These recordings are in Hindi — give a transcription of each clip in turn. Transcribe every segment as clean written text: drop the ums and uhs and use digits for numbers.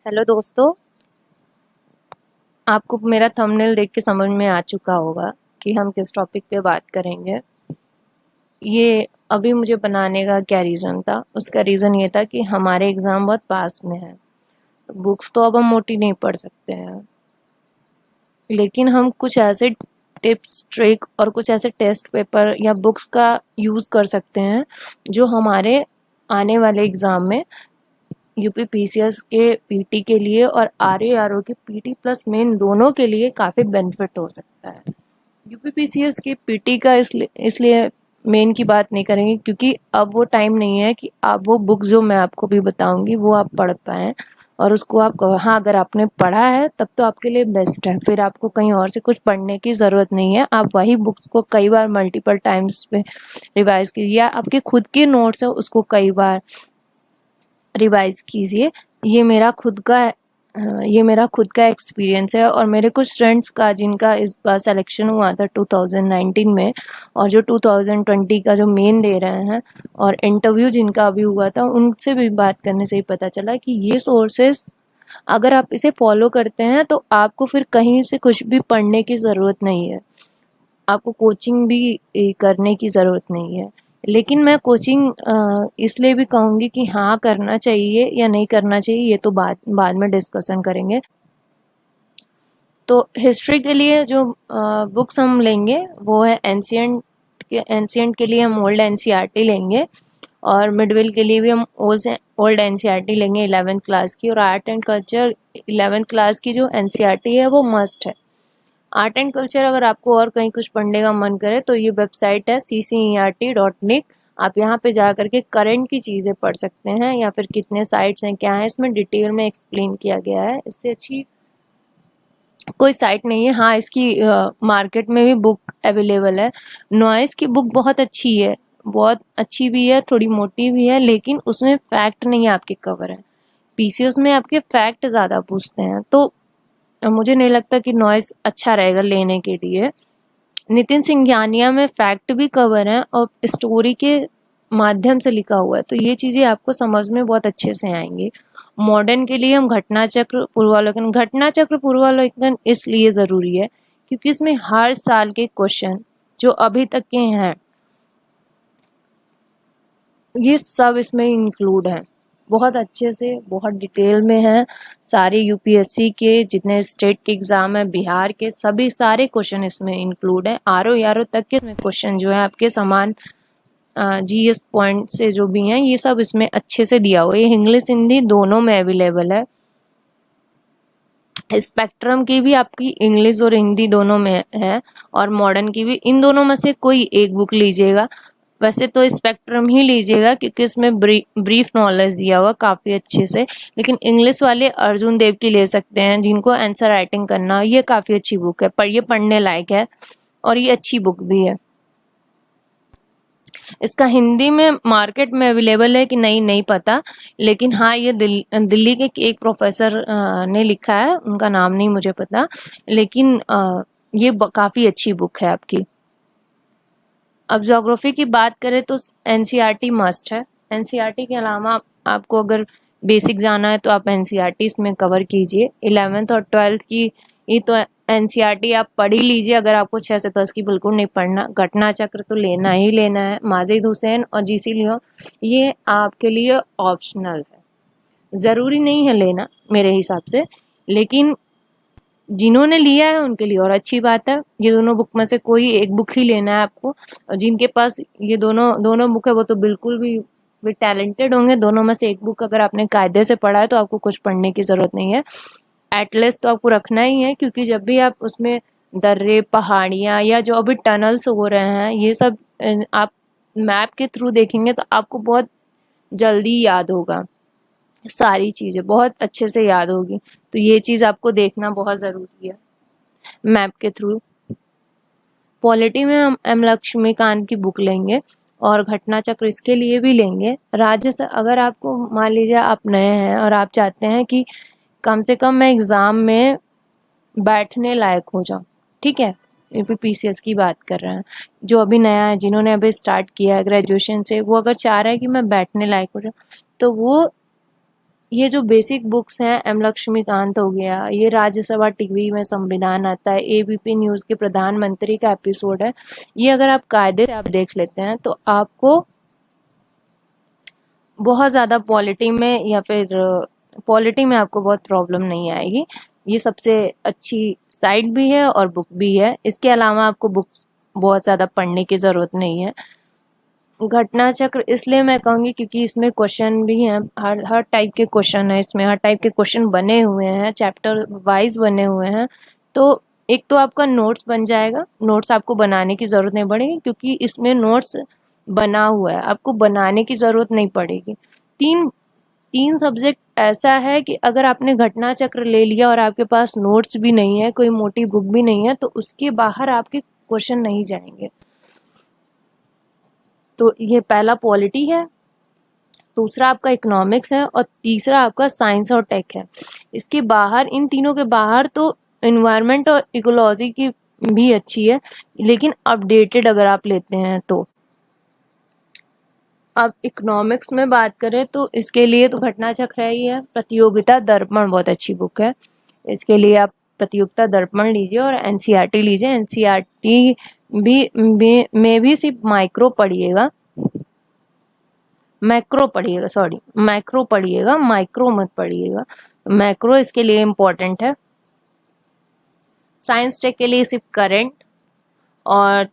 हेलो दोस्तों, आपको मेरा थंबनेल देख के समझ में आ चुका होगा कि हम किस टॉपिक पे बात करेंगे। ये अभी मुझे बनाने का क्या रीज़न था, उसका रीज़न ये था कि हमारे एग्ज़ाम बहुत पास में है। बुक्स तो अब हम मोटी नहीं पढ़ सकते हैं, लेकिन हम कुछ ऐसे टिप्स ट्रिक और कुछ ऐसे टेस्ट पेपर या बुक्स का यूज़ कर सकते हैं जो हमारे आने वाले एग्ज़ाम में यूपी पीसीएस के पीटी के लिए और आरओ के पीटी प्लस मेन दोनों के लिए काफ़ी बेनिफिट हो सकता है। यूपी पीसीएस की पीटी का इसलिए मेन की बात नहीं करेंगे क्योंकि अब वो टाइम नहीं है कि आप वो बुक जो मैं आपको भी बताऊंगी वो आप पढ़ पाएँ और उसको आप हाँ, अगर आपने पढ़ा है तब तो आपके लिए बेस्ट है। फिर आपको कहीं और से कुछ पढ़ने की ज़रूरत नहीं है। आप वही बुक्स को कई बार मल्टीपल टाइम्स पे रिवाइज कीजिए या आपके खुद के नोट्स है उसको कई बार रिवाइज कीजिए। ये मेरा खुद का एक्सपीरियंस है और मेरे कुछ फ्रेंड्स का जिनका इस बार सिलेक्शन हुआ था 2019 में और जो 2020 का जो मेन दे रहे हैं और इंटरव्यू जिनका अभी हुआ था उनसे भी बात करने से ही पता चला कि ये सोर्सेस अगर आप इसे फॉलो करते हैं तो आपको फिर कहीं से कुछ भी पढ़ने की ज़रूरत नहीं है, आपको कोचिंग भी करने की ज़रूरत नहीं है। लेकिन मैं कोचिंग इसलिए भी कहूँगी कि हाँ, करना चाहिए या नहीं करना चाहिए ये तो बाद बाद में डिस्कशन करेंगे। तो हिस्ट्री के लिए जो बुक्स हम लेंगे वो है एंशियंट के लिए हम ओल्ड एनसीईआरटी लेंगे और मिडविल के लिए भी हम ओल्ड एनसीईआरटी लेंगे 11th क्लास की। और art and culture 11th class की जो एनसीईआरटी है वो मस्ट है। आर्ट एंड कल्चर अगर आपको और कहीं कुछ पढ़ने का मन करे तो ये वेबसाइट है ccert.nic। आप यहाँ पे जा करके करंट की चीज़ें पढ़ सकते हैं या फिर कितने साइट्स हैं क्या है, इसमें डिटेल में एक्सप्लेन किया गया है। इससे अच्छी कोई साइट नहीं है। हाँ, इसकी मार्केट में भी बुक अवेलेबल है। नॉइस की बुक बहुत अच्छी है, बहुत अच्छी भी है, थोड़ी मोटी भी है, लेकिन उसमें फैक्ट नहीं आपके कवर है। पीसीएस में आपके फैक्ट ज़्यादा पूछते हैं, तो मुझे नहीं लगता कि नॉइस अच्छा रहेगा लेने के लिए। नितिन सिंघानिया में फैक्ट भी कवर है और स्टोरी के माध्यम से लिखा हुआ है, तो ये चीज़ें आपको समझ में बहुत अच्छे से आएंगी। मॉडर्न के लिए हम घटना चक्र पूर्वावलोकन इसलिए ज़रूरी है क्योंकि इसमें हर साल के क्वेश्चन जो अभी तक के हैं ये सब इसमें इंक्लूड हैं, बहुत अच्छे से, बहुत डिटेल में है। सारे यूपीएससी के जितने स्टेट के एग्ज़ाम है, बिहार के सभी सारे क्वेश्चन इसमें इंक्लूड हैं। आरओ तक के इसमें क्वेश्चन जो है आपके समान जीएस पॉइंट से जो भी हैं ये सब इसमें अच्छे से दिया हुआ है। ये इंग्लिश हिंदी दोनों में अवेलेबल है। स्पेक्ट्रम की भी आपकी इंग्लिश और हिंदी दोनों में है और मॉडर्न की भी। इन दोनों में से कोई एक बुक लीजिएगा, वैसे तो स्पेक्ट्रम ही लीजिएगा क्योंकि इसमें ब्रीफ नॉलेज दिया हुआ काफ़ी अच्छे से। लेकिन इंग्लिश वाले अर्जुन देव की ले सकते हैं जिनको आंसर राइटिंग करना, ये काफ़ी अच्छी बुक है, पर ये पढ़ने लायक है और ये अच्छी बुक भी है। इसका हिंदी में मार्केट में अवेलेबल है कि नहीं नहीं पता, लेकिन हाँ ये दिल्ली के एक प्रोफेसर ने लिखा है, उनका नाम नहीं मुझे पता, लेकिन ये काफ़ी अच्छी बुक है आपकी। अब ज्योग्राफी की बात करें तो एनसीईआरटी मस्ट है। एनसीईआरटी के अलावा आपको अगर बेसिक जाना है तो आप एनसीईआरटी इसमें कवर कीजिए। 11th और 12th की ये तो एनसीईआरटी आप पढ़ ही लीजिए। अगर आपको 6 से 10 की बिल्कुल नहीं पढ़ना, घटना चक्र तो लेना ही लेना है। माजिद हुसैन और जीसी लियो ये आपके लिए ऑप्शनल है, ज़रूरी नहीं है लेना मेरे हिसाब से, लेकिन जिन्होंने लिया है उनके लिए और अच्छी बात है। ये दोनों बुक में से कोई एक बुक ही लेना है आपको, और जिनके पास ये दोनों दोनों बुक है वो तो बिल्कुल भी टैलेंटेड होंगे। दोनों में से एक बुक अगर आपने कायदे से पढ़ा है तो आपको कुछ पढ़ने की ज़रूरत नहीं है। एटलस तो आपको रखना ही है क्योंकि जब भी आप उसमें दर्रे पहाड़ियाँ या जो अभी टनल्स हो रहे हैं ये सब आप मैप के थ्रू देखेंगे तो आपको बहुत जल्दी याद होगा, सारी चीज़ें बहुत अच्छे से याद होगी। तो ये चीज़ आपको देखना बहुत ज़रूरी है मैप के थ्रू। पॉलिटी में हम एम लक्ष्मीकांत की बुक लेंगे और घटना चक्र इसके लिए भी लेंगे। राज्य से अगर आपको मान लीजिए आप नए हैं और आप चाहते हैं कि कम से कम मैं एग्ज़ाम में बैठने लायक हो जाऊँ, ठीक है, यूपीपीसीएस की बात कर रहे हैं, जो अभी नया है, जिन्होंने अभी स्टार्ट किया है ग्रेजुएशन से, वो अगर चाह रहा है कि मैं बैठने लायक हो जाऊँ तो वो ये जो बेसिक बुक्स हैं, एम लक्ष्मीकांत हो गया, ये राज्यसभा टीवी में संविधान आता है, एबीपी न्यूज़ के प्रधानमंत्री का एपिसोड है, ये अगर आप कायदे से आप देख लेते हैं तो आपको बहुत ज़्यादा पॉलिटी में या फिर पॉलिटी में आपको बहुत प्रॉब्लम नहीं आएगी। ये सबसे अच्छी साइट भी है और बुक भी है। इसके अलावा आपको बुक्स बहुत ज़्यादा पढ़ने की ज़रूरत नहीं है। घटना चक्र इसलिए मैं कहूँगी क्योंकि इसमें क्वेश्चन भी हैं, हर टाइप के क्वेश्चन है इसमें, हर टाइप के क्वेश्चन बने हुए हैं, चैप्टर वाइज बने हुए हैं। तो एक तो आपका नोट्स बन जाएगा, नोट्स आपको बनाने की ज़रूरत नहीं पड़ेगी क्योंकि इसमें नोट्स बना हुआ है, आपको बनाने की ज़रूरत नहीं पड़ेगी। तीन तीन सब्जेक्ट ऐसा है कि अगर आपने घटना चक्र ले लिया और आपके पास नोट्स भी नहीं है, कोई मोटी बुक भी नहीं है, तो उसके बाहर आपके क्वेश्चन नहीं जाएंगे। तो ये पहला पॉलिटी है, दूसरा आपका इकोनॉमिक्स है और तीसरा आपका साइंस और टेक है। इसके बाहर, इन तीनों के बाहर तो इन्वायरमेंट और इकोलॉजी की भी अच्छी है, लेकिन अपडेटेड अगर आप लेते हैं तो। अब इकोनॉमिक्स में बात करें तो इसके लिए तो घटना चक्र ही है। प्रतियोगिता दर्पण बहुत अच्छी बुक है, इसके लिए आप प्रतियोगिता दर्पण लीजिए और एनसीईआरटी लीजिए। एनसीईआरटी में भी सिर्फ माइक्रो पढ़िएगा, मैक्रो पढ़िएगा, सॉरी मैक्रो पढ़िएगा, माइक्रो मत पढ़िएगा। मैक्रो इसके लिए इम्पोर्टेंट है। साइंस टेक के लिए सिर्फ करंट और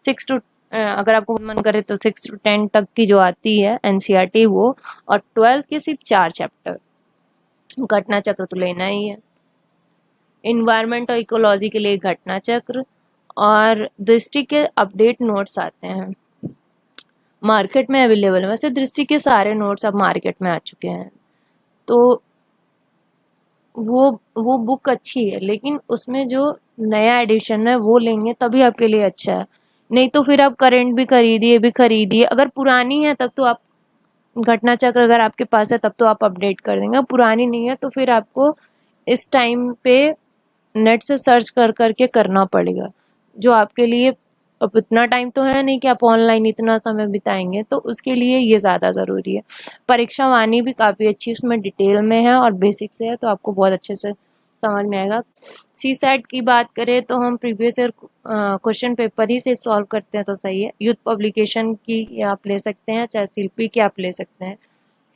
6 to अगर आपको मन करे तो 6 to 10 तक की जो आती है एनसीईआरटी वो, और 12 के सिर्फ 4 चैप्टर। घटना चक्र तो लेना ही है। इन्वायरमेंट और इकोलॉजी के लिए घटना चक्र और दृष्टि के अपडेट नोट्स आते हैं, मार्केट में अवेलेबल है। वैसे दृष्टि के सारे नोट्स अब मार्केट में आ चुके हैं, तो वो बुक अच्छी है, लेकिन उसमें जो नया एडिशन है वो लेंगे तभी आपके लिए अच्छा है। नहीं तो फिर आप करंट भी खरीदिए। अगर पुरानी है तब तो आप घटना चक्र अगर आपके पास है तब तो आप अपडेट कर देंगे, पुरानी नहीं है तो फिर आपको इस टाइम पे नेट से सर्च कर करके करना पड़ेगा, जो आपके लिए अब इतना टाइम तो है नहीं कि आप ऑनलाइन इतना समय बिताएंगे, तो उसके लिए ये ज़्यादा ज़रूरी है। परीक्षा वाणी भी काफ़ी अच्छी इसमें डिटेल में है और बेसिक से है, तो आपको बहुत अच्छे से समझ में आएगा। सी सेट की बात करें तो हम प्रीवियस ईयर क्वेश्चन पेपर ही से सॉल्व करते हैं तो सही है। यूथ पब्लिकेशन की आप ले सकते हैं, चाहे शिल्पी की आप ले सकते हैं।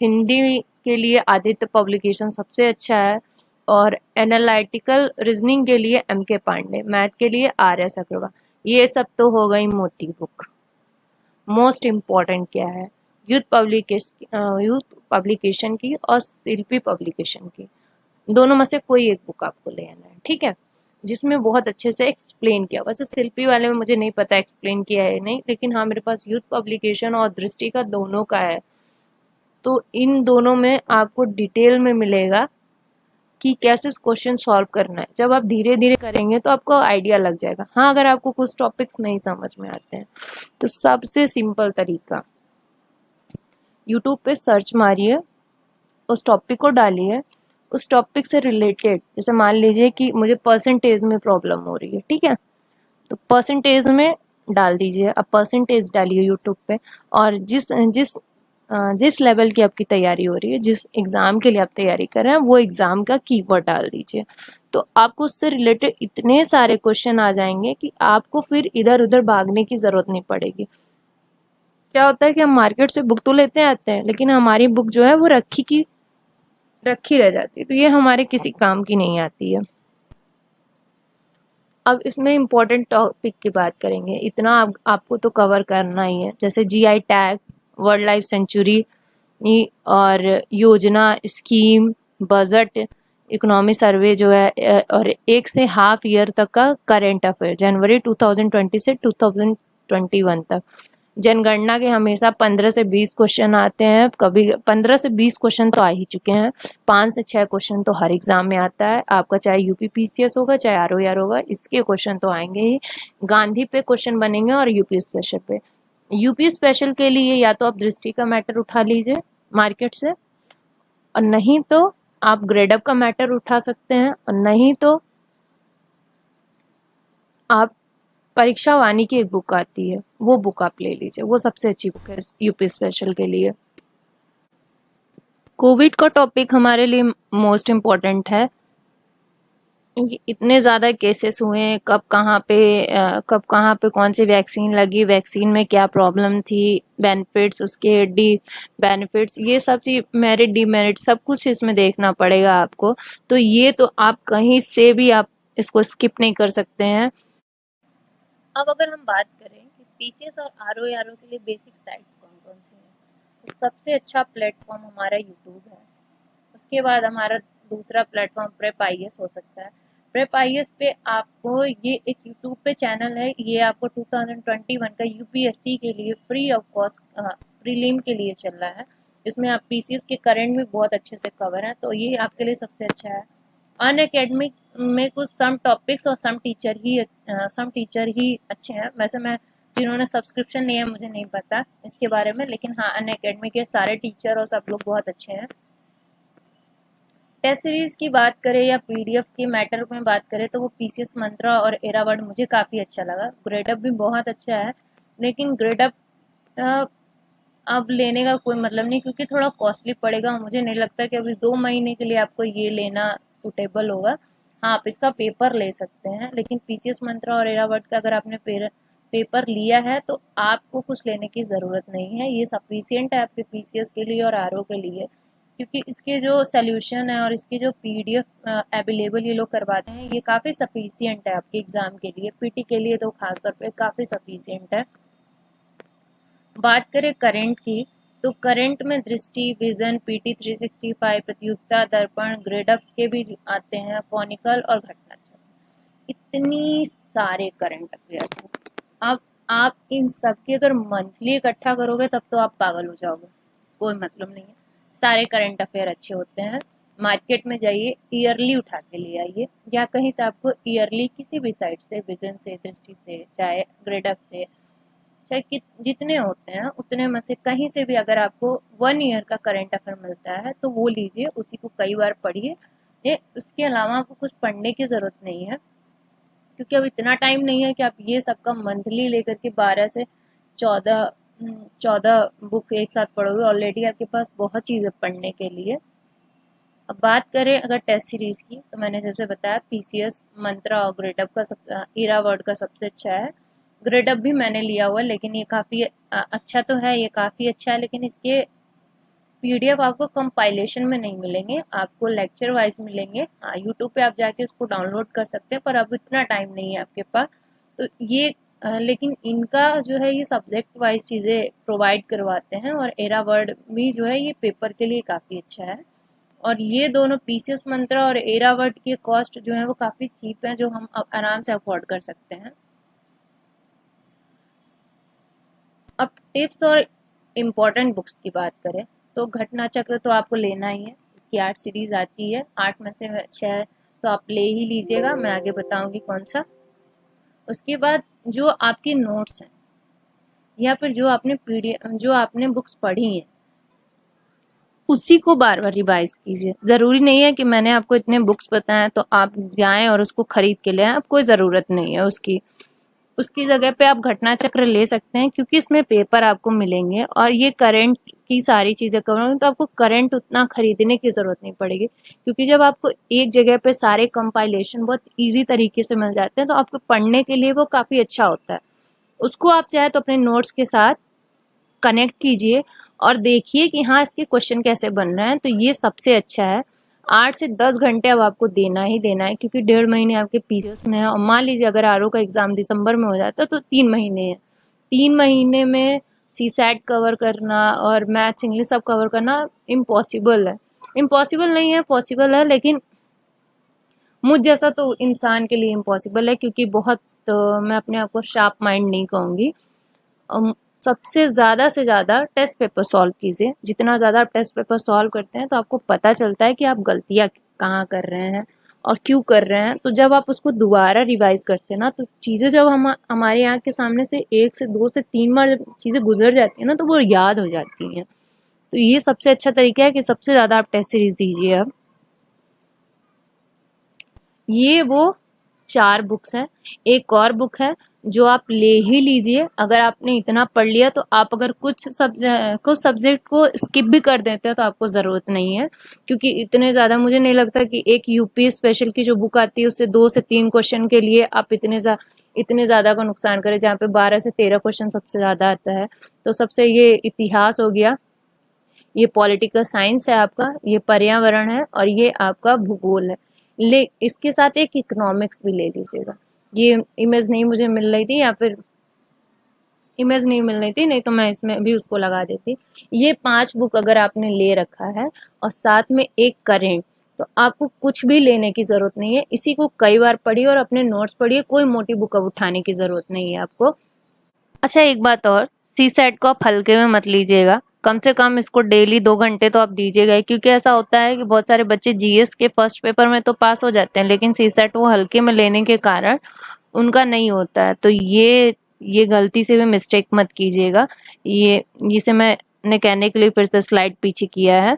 हिंदी के लिए आदित्य पब्लिकेशन सबसे अच्छा है, और एनालिटिकल रीजनिंग के लिए एम.के. पांडे, मैथ के लिए आर.एस. अग्रवाल। ये सब तो हो गई मोटी बुक। मोस्ट इम्पॉर्टेंट क्या है, यूथ पब्लिकेशन की और शिल्पी पब्लिकेशन की, दोनों में से कोई एक बुक आपको ले आना है, ठीक है, जिसमें बहुत अच्छे से एक्सप्लेन किया। वैसे शिल्पी वाले में मुझे नहीं पता एक्सप्लेन किया है नहीं, लेकिन हाँ मेरे पास यूथ पब्लिकेशन और दृष्टि का दोनों का है, तो इन दोनों में आपको डिटेल में मिलेगा कि कैसे क्वेश्चन सॉल्व करना है। जब आप धीरे धीरे करेंगे तो आपको आइडिया लग जाएगा। हाँ, अगर आपको कुछ टॉपिक्स नहीं समझ में आते हैं तो सबसे सिंपल तरीका, यूट्यूब पे सर्च मारिए, उस टॉपिक को डालिए, उस टॉपिक से रिलेटेड, जैसे मान लीजिए कि मुझे परसेंटेज में प्रॉब्लम हो रही है, ठीक है, तो परसेंटेज में डाल दीजिए, अब परसेंटेज डालिए यूट्यूब पे, और जिस जिस जिस लेवल की आपकी तैयारी हो रही है, जिस एग्ज़ाम के लिए आप तैयारी कर रहे हैं, वो एग्ज़ाम का कीवर्ड डाल दीजिए, तो आपको उससे रिलेटेड इतने सारे क्वेश्चन आ जाएंगे कि आपको फिर इधर उधर भागने की ज़रूरत नहीं पड़ेगी। क्या होता है कि हम मार्केट से बुक तो लेते आते हैं, लेकिन हमारी बुक जो है वो रखी रह जाती है, तो ये हमारे किसी काम की नहीं आती है। अब इसमें इम्पोर्टेंट टॉपिक की बात करेंगे, इतना आपको तो कवर करना ही है, जैसे GI tag, world life sanctuary और योजना, स्कीम, बजट, इकोनॉमी सर्वे जो है, और 1 से हाफ ईयर तक का करंट अफेयर, जनवरी 2020 से 2021 तक। जनगणना के हमेशा 15 से 20 क्वेश्चन आते हैं, कभी 15 से 20 क्वेश्चन तो आ ही चुके हैं, 5 से 6 क्वेश्चन तो हर एग्जाम में आता है आपका, चाहे यूपीपीसीएस होगा चाहे आरओआर होगा, इसके क्वेश्चन तो आएंगे ही। गांधी पे क्वेश्चन बनेंगे और यूपी स्पेशल पे। यूपी स्पेशल के लिए या तो आप दृष्टि का मैटर उठा लीजिए मार्केट से, और नहीं तो आप ग्रेडअप का मैटर उठा सकते हैं, और नहीं तो आप परीक्षा वाणी की एक बुक आती है वो बुक आप ले लीजिए, वो सबसे अच्छी बुक है यूपी स्पेशल के लिए। कोविड का टॉपिक हमारे लिए मोस्ट इम्पोर्टेंट है, क्योंकि इतने ज़्यादा केसेस हुए हैं, कब कहाँ पे कौन सी वैक्सीन लगी, वैक्सीन में क्या प्रॉब्लम थी, बेनिफिट्स, उसके डी बेनिफिट्स, ये सब चीज़, मेरिट डीमेरिट, सब कुछ इसमें देखना पड़ेगा आपको। तो ये तो आप कहीं से भी आप इसको स्किप नहीं कर सकते हैं। अब अगर हम बात करें कि पीसीएस और आरओ के लिए बेसिक साइट्स कौन कौन से हैं, तो सबसे अच्छा प्लेटफॉर्म हमारा यूट्यूब है। उसके बाद हमारा दूसरा प्लेटफॉर्म प्रेप आईएएस हो सकता है। प्रेप आईएएस पे आपको, ये एक यूट्यूब पे चैनल है, ये आपको 2021 का यूपीएससी के लिए फ्री ऑफ कॉस्ट प्रीलिम के लिए चल रहा है। इसमें आप पीसीएस के करंट भी बहुत अच्छे से कवर है, तो ये आपके लिए सबसे अच्छा है। अनअकैडमिक में कुछ सम टॉपिक्स और सम टीचर ही अच्छे हैं। वैसे मैं, जिन्होंने सब्सक्रिप्शन लिया है, मुझे नहीं पता इसके बारे में, लेकिन हाँ, अनअकैडमी के सारे टीचर और सब लोग बहुत अच्छे हैं। टेस्ट सीरीज की बात करें या पीडीएफ के मैटर में बात करें, तो वो पीसीएस मंत्रा और एरावर्ड मुझे काफ़ी अच्छा लगा। ग्रेडअप भी बहुत अच्छा है, लेकिन ग्रेडअप अब लेने का कोई मतलब नहीं, क्योंकि थोड़ा कॉस्टली पड़ेगा। मुझे नहीं लगता कि अभी 2 महीने के लिए आपको ये लेना सुटेबल होगा। हाँ, आप इसका पेपर ले सकते हैं, लेकिन पीसीएस मंत्रा और एरावर्ड का अगर आपने पेपर लिया है तो आपको कुछ लेने की ज़रूरत नहीं है। ये सफिशियंट है आपके पीसीएस के लिए और आरओ के लिए, क्योंकि इसके जो सोल्यूशन है और इसके जो पीडीएफ अवेलेबल ये लोग करवाते हैं, ये काफ़ी सफिशियंट है आपके एग्ज़ाम के लिए। पीटी के लिए तो खासतौर पे काफ़ी सफिशियंट है। बात करें करंट की, तो करंट में दृष्टि, विजन, पीटी 365, प्रतियोगिता, दर्पण, ग्रेडअप के भी आते हैं, कॉनिकल और घटना चक्र। इतनी सारे करंट अफेयर्स हैं। अब आप इन सब के अगर मंथली इकट्ठा करोगे तब तो आप पागल हो जाओगे, कोई मतलब नहीं है। सारे करंट अफेयर अच्छे होते हैं। मार्केट में जाइए, ईयरली उठा के ले आइए, या कहीं से आपको ईयरली किसी भी साइट से, विजन से, दृष्टि से, चाहे ग्रेडअप से, चाहे जितने होते हैं उतने में से कहीं से भी अगर आपको 1 ईयर का करंट अफेयर मिलता है तो वो लीजिए, उसी को कई बार पढ़िए। ये उसके अलावा आपको कुछ पढ़ने की ज़रूरत नहीं है, क्योंकि अब इतना टाइम नहीं है कि आप ये सबका मंथली लेकर के 12 से 14 14 बुक एक साथ पढ़ोगे। ऑलरेडी आपके पास बहुत चीज़ें पढ़ने के लिए। अब बात करें अगर टेस्ट सीरीज की, तो मैंने जैसे बताया पीसीएस, मंत्रा और ग्रेडअप का इरावर्ड का सबसे अच्छा है। ग्रेडअप भी मैंने लिया हुआ है, लेकिन ये काफ़ी अच्छा तो है, ये काफ़ी अच्छा है, लेकिन इसके पीडीएफ आपको कंपाइलेशन में नहीं मिलेंगे, आपको लेक्चर वाइज मिलेंगे। हाँ, यूट्यूब पे आप जाके उसको डाउनलोड कर सकते हैं, पर अब इतना टाइम नहीं है आपके पास। तो ये लेकिन इनका जो है, ये सब्जेक्ट वाइज चीज़ें प्रोवाइड करवाते हैं, और एरावर्ड भी जो है ये पेपर के लिए काफ़ी अच्छा है। और ये दोनों पीसीएस मंत्रा और एरावर्ड के कॉस्ट जो है वो काफ़ी चीप है, जो हम आराम से अफोर्ड कर सकते हैं। अब टिप्स और इम्पोर्टेंट बुक्स की बात करें, तो घटना चक्र तो आपको लेना ही है। इसकी 8 सीरीज आती है, 8 में से 6 तो आप ले ही लीजिएगा, मैं आगे बताऊंगी कौन सा। उसके बाद जो आपकी नोट्स हैं, या फिर जो आपने बुक्स पढ़ी हैं, उसी को बार बार रिवाइज कीजिए। ज़रूरी नहीं है कि मैंने आपको इतने बुक्स बताएं तो आप जाएं और उसको खरीद के ले आएं, आप कोई ज़रूरत नहीं है उसकी। उसकी जगह पे आप घटना चक्र ले सकते हैं, क्योंकि इसमें पेपर आपको मिलेंगे और ये करंट की सारी चीज़ें कवर होंगी, तो आपको करंट उतना खरीदने की ज़रूरत नहीं पड़ेगी, क्योंकि जब आपको एक जगह पे सारे कंपाइलेशन बहुत इजी तरीके से मिल जाते हैं तो आपको पढ़ने के लिए वो काफ़ी अच्छा होता है। उसको आप चाहे तो अपने नोट्स के साथ कनेक्ट कीजिए और देखिए कि हाँ, इसके क्वेश्चन कैसे बन रहे हैं, तो ये सबसे अच्छा है। 8 से 10 घंटे अब आपको देना ही देना है, क्योंकि 1.5 महीने आपके पीसीएस में है, और मान लीजिए अगर आरओ का एग्ज़ाम दिसंबर में हो जाता है तो 3 महीने है। 3 महीने में सीसैट कवर करना और मैथ्स इंग्लिश सब कवर करना इम्पॉसिबल है। इम्पॉसिबल नहीं है, पॉसिबल है, लेकिन मुझ जैसा तो इंसान के लिए इम्पॉसिबल है, क्योंकि बहुत मैं अपने आप को शार्प माइंड नहीं कहूँगी। सबसे ज़्यादा से ज़्यादा टेस्ट पेपर सॉल्व कीजिए। जितना ज़्यादा आप टेस्ट पेपर सॉल्व करते हैं तो आपको पता चलता है कि आप गलतियाँ कहाँ कर रहे हैं और क्यों कर रहे हैं। तो जब आप उसको दोबारा रिवाइज करते हैं ना, तो चीज़ें जब हमारे आँख के सामने से 1 से 2 से 3 बार जब चीज़ें गुजर जाती हैं ना, तो वो याद हो जाती हैं। तो ये सबसे अच्छा तरीका है कि सबसे ज़्यादा आप टेस्ट सीरीज दीजिए। अब ये वो 4 बुक्स हैं। एक और बुक है जो आप ले ही लीजिए। अगर आपने इतना पढ़ लिया तो आप अगर कुछ सब्जेक्ट को स्किप भी कर देते हैं तो आपको ज़रूरत नहीं है, क्योंकि इतने ज़्यादा मुझे नहीं लगता कि एक यूपी स्पेशल की जो बुक आती है उससे 2 से 3 क्वेश्चन के लिए आप इतने ज़्यादा का नुकसान करें, जहाँ पे 12 से 13 क्वेश्चन सबसे ज़्यादा आता है। तो सबसे ये इतिहास हो गया, ये पॉलिटिकल साइंस है आपका, ये पर्यावरण है और ये आपका भूगोल है। ले इसके साथ एक इकोनॉमिक्स भी ले लीजिएगा। ये इमेज नहीं मुझे मिल रही थी, या फिर इमेज नहीं मिल रही थी, नहीं तो मैं इसमें भी उसको लगा देती। ये 5 बुक अगर आपने ले रखा है और साथ में एक करेंट, तो आपको कुछ भी लेने की ज़रूरत नहीं है। इसी को कई बार पढ़िए और अपने नोट्स पढ़िए, कोई मोटी बुक अब उठाने की ज़रूरत नहीं है आपको। अच्छा, एक बात और, सी सेट को आप हल्के में मत लीजिएगा। कम से कम इसको डेली 2 घंटे तो आप दीजिएगा ही, क्योंकि ऐसा होता है कि बहुत सारे बच्चे जीएस के फर्स्ट पेपर में तो पास हो जाते हैं, लेकिन सी सेट वो हल्के में लेने के कारण उनका नहीं होता है। तो ये गलती से भी मिस्टेक मत कीजिएगा। ये इसे मैंने कहने के लिए फिर से स्लाइड पीछे किया है।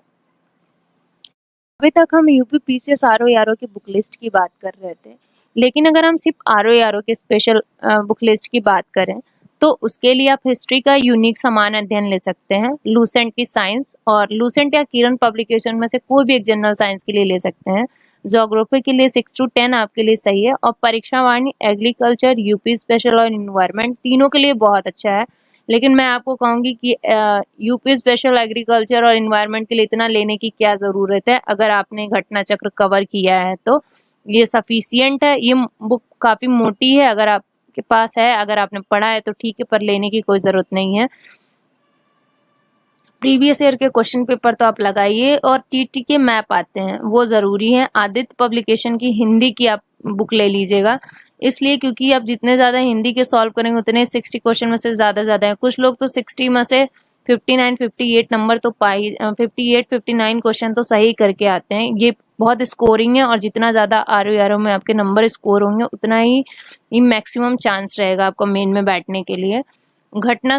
अभी तक हम यूपी पीसीएस आरओ आरओ की बुक लिस्ट की बात कर रहे थे, लेकिन अगर हम सिर्फ आरओ आरओ के स्पेशल बुक लिस्ट की बात करें तो उसके लिए आप हिस्ट्री का यूनिक समान अध्ययन ले सकते हैं, लूसेंट की साइंस, और लूसेंट या किरण पब्लिकेशन में से कोई भी एक जनरल साइंस के लिए ले सकते हैं। ज्योग्राफी के लिए 6 to 10 आपके लिए सही है, और परीक्षा वाणी, एग्रीकल्चर, यूपी स्पेशल और इन्वायरमेंट तीनों के लिए बहुत अच्छा है। लेकिन मैं आपको कहूँगी कि यूपी स्पेशल, एग्रीकल्चर और इन्वायरमेंट के लिए इतना लेने की क्या ज़रूरत है। अगर आपने घटना चक्र कवर किया है तो ये सफिशियंट है। ये बुक काफ़ी मोटी है, अगर आपके पास है, अगर आपने पढ़ा है तो ठीक है, पर लेने की कोई ज़रूरत नहीं है। प्रीवियस ईयर के क्वेश्चन पेपर तो आप लगाइए, और टीटी के मैप आते हैं वो ज़रूरी है। आदित्य पब्लिकेशन की हिंदी की आप बुक ले लीजिएगा, इसलिए क्योंकि आप जितने ज़्यादा हिंदी के सॉल्व करेंगे उतने 60 क्वेश्चन में से ज़्यादा है। कुछ लोग तो 60 में से 59 58 नंबर तो 58 59 क्वेश्चन तो सही करके आते हैं। ये बहुत स्कोरिंग है, और जितना ज़्यादा आर में आपके नंबर स्कोर होंगे उतना ही मैक्सिमम चांस रहेगा आपको मेन में बैठने के लिए। घटना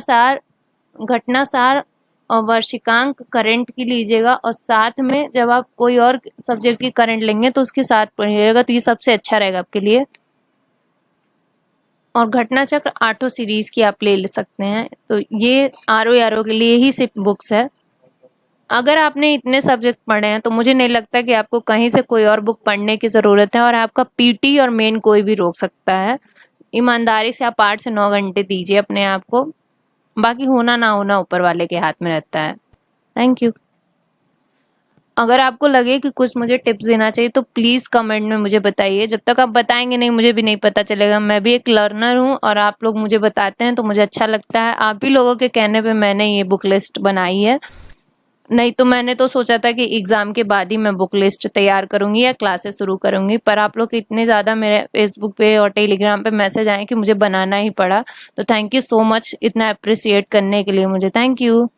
सार और वार्षिकांक करंट की लीजिएगा, और साथ में जब आप कोई और सब्जेक्ट की करंट लेंगे तो उसके साथ पढ़िएगा, तो ये सबसे अच्छा रहेगा आपके लिए। और घटना चक्र 8 सीरीज की आप ले सकते हैं, तो ये आरओ के लिए ही सिर्फ बुक्स है। अगर आपने इतने सब्जेक्ट पढ़े हैं तो मुझे नहीं लगता कि आपको कहीं से कोई और बुक पढ़ने की ज़रूरत है, और आपका पीटी और मेन कोई भी रोक सकता है। ईमानदारी से आप 8 से 9 घंटे दीजिए अपने आप को, बाकी होना ना होना ऊपर वाले के हाथ में रहता है। Thank you. अगर आपको लगे कि कुछ मुझे टिप्स देना चाहिए तो प्लीज़ कमेंट में मुझे बताइए। जब तक आप बताएंगे नहीं मुझे भी नहीं पता चलेगा। मैं भी एक लर्नर हूँ, और आप लोग मुझे बताते हैं तो मुझे अच्छा लगता है। आप ही लोगों के कहने पे मैंने ये बुक लिस्ट बनाई है, नहीं तो मैंने तो सोचा था कि एग्ज़ाम के बाद ही मैं बुक लिस्ट तैयार करूँगी या क्लासेस शुरू करूँगी, पर आप लोग इतने ज़्यादा मेरे फेसबुक पे और टेलीग्राम पे मैसेज आए कि मुझे बनाना ही पड़ा। तो थैंक यू सो मच इतना अप्रिशिएट करने के लिए मुझे। Thank you.